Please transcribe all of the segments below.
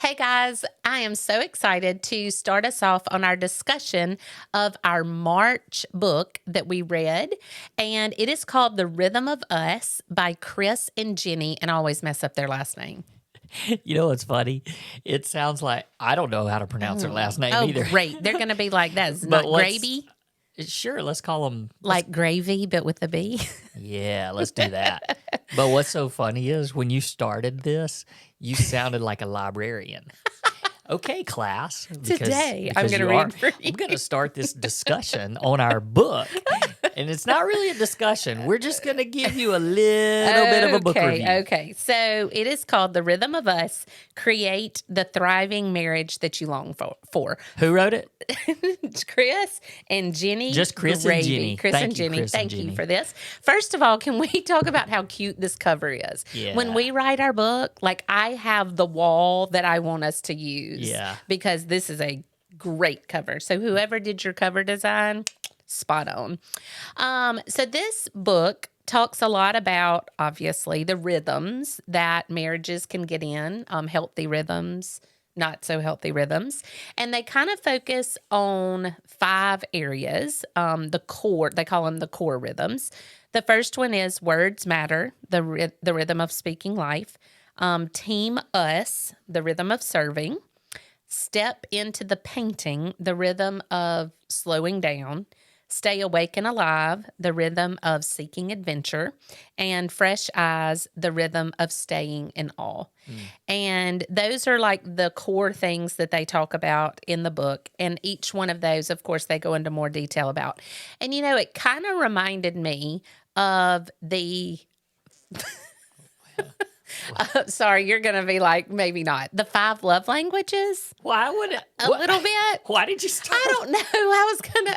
Hey guys, I am so excited to start us off on our discussion of our March book that we read. And it is called The Rhythm of Us by Chris and Jenny. And I always mess up their last name. You know what's funny? It sounds like I don't know how to pronounce her last name Oh, either. great. They're going to be like, that's But not gravy, sure, let's call them. like gravy, but with a B. Yeah, let's do that. But what's so funny is when you started this, you sounded like a librarian. Okay, class. Today, I'm gonna you read are- for you. I'm going to start this discussion on our book. And it's not really a discussion. We're just going to give you a little bit of a book review. Okay. So it is called The Rhythm of Us, Create the Thriving Marriage That You Long For. Who wrote it? It's Chris and Jenny. Just Chris and Jenny. Chris Thank and you, Jenny. Chris and Thank you Jenny. for this. First of all, can we talk about how cute this cover is? Yeah. When we write our book, like I have the wall that I want us to use. Yeah. Because this is a great cover. So whoever did your cover design, spot on. So this book talks a lot about, obviously, the rhythms that marriages can get in, healthy rhythms, not so healthy rhythms. And they kind of focus on 5 areas, the core, they call them the core rhythms. The first one is words matter, the rhythm of speaking life. Team us, the rhythm of serving. Step into the painting, the rhythm of slowing down. Stay awake and alive, the rhythm of seeking adventure. And fresh eyes, the rhythm of staying in awe. And those are like the core things that they talk about in the book. And each one of those, of course, they go into more detail about. And, you know, it kind of reminded me of the... sorry, you're going to be like, maybe not. The 5 love languages? Why would it? A little bit. Why did you start? I don't know.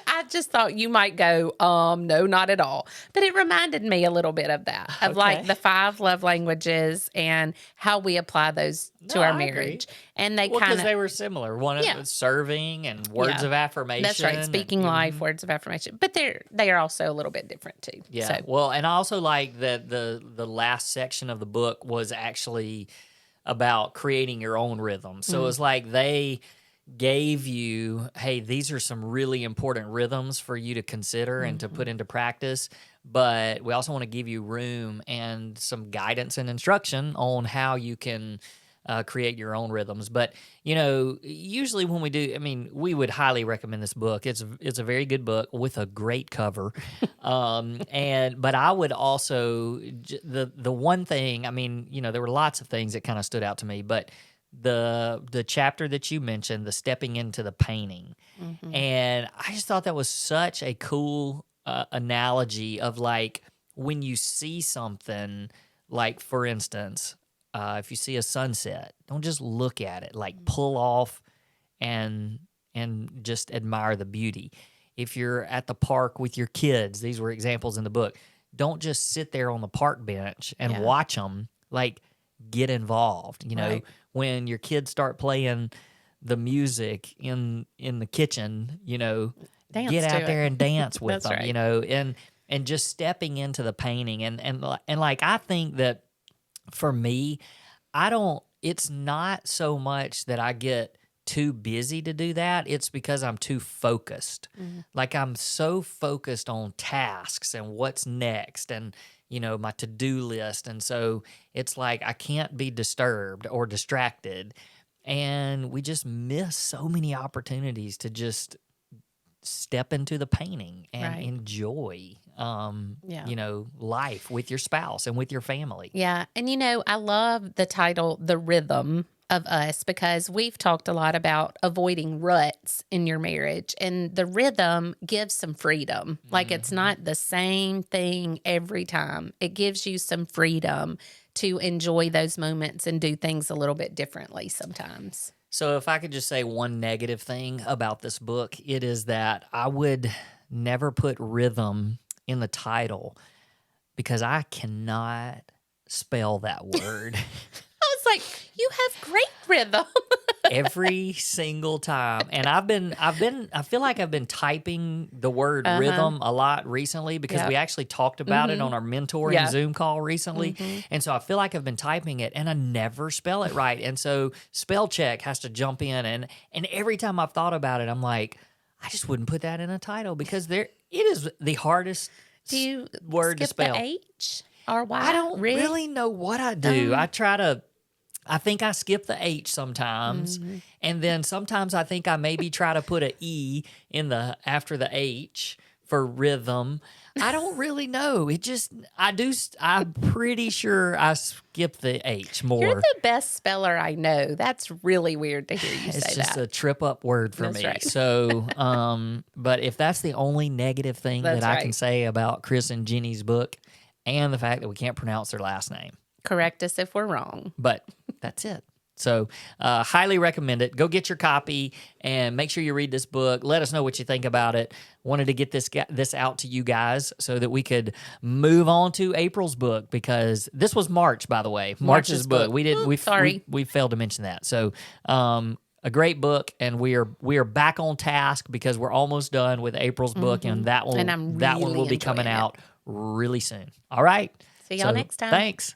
I just thought you might go, no, not at all. But it reminded me a little bit of that, of like Okay. the 5 love languages and how we apply those to No, our I agree. marriage. And they Well, kind because of, they were similar. One Yeah. was serving and words Yeah. of affirmation. that's right, speaking and- life, words of affirmation. But they are also a little bit different too. Yeah. So, Well, and I also like that the last section of the book was actually about creating your own rhythm. So it's like they gave you, hey, these are some really important rhythms for you to consider and to put into practice. But we also want to give you room and some guidance and instruction on how you can create your own rhythms. But, you know, usually when we do, I mean, we would highly recommend this book. It's a very good book with a great cover. But I would also, the one thing, I mean, you know, there were lots of things that kind of stood out to me, but the chapter that you mentioned, the stepping into the painting. And I just thought that was such a cool analogy of like when you see something, like for instance, if you see a sunset, don't just look at it. Like pull off and just admire the beauty. If you're at the park with your kids, these were examples in the book. Don't just sit there on the park bench and Yeah. watch them. Like get involved. You know, Right. when your kids start playing the music in the kitchen, you know, Dance get to out it. there and dance with That's them. right. You know, and just stepping into the painting and like I think that. For me, it's not so much that I get too busy to do that. It's because I'm too focused. Like I'm so focused on tasks and what's next and, you know, my to-do list. And so it's like I can't be disturbed or distracted. And we just miss so many opportunities to just step into the painting and Right. enjoy, Yeah. you know, life with your spouse and with your family. Yeah. And you know, I love the title, The Rhythm of Us, because we've talked a lot about avoiding ruts in your marriage. And the rhythm gives some freedom. Like it's not the same thing every time, it gives you some freedom to enjoy those moments and do things a little bit differently sometimes. So if I could just say one negative thing about this book, it is that I would never put rhythm in the title because I cannot spell that word. I was like, you have great rhythm. every single time. And I feel like I've been typing the word rhythm a lot recently because Yep. we actually talked about it on our mentoring Yeah. Zoom call recently. And so I feel like I've been typing it and I never spell it right. And so spell check has to jump in. And every time I've thought about it, I'm like, I just wouldn't put that in a title because it is the hardest Do you word to skip the spell. H or Y? I don't Rig? really know what I do. I think I skip the H sometimes, and then sometimes I think I maybe try to put a E in the after the H for rhythm. I don't really know. I'm pretty sure I skip the H more. You're the best speller I know. That's really weird to hear you It's say just that. a trip up word for That's me. right. So, but if that's the only negative thing That's that I can right. say about Chris and Jenny's book, and the fact that we can't pronounce their last name. Correct us if we're wrong. But that's it. So, highly recommend it. Go get your copy and make sure you read this book. Let us know what you think about it. Wanted to get this out to you guys so that we could move on to April's book because this was March, by the way. March's book. Sorry. We failed to mention that. So, a great book, and we are back on task because we're almost done with April's book, and that And I'm one will really be coming enjoying it. out really soon. All right. See y'all next time. Thanks.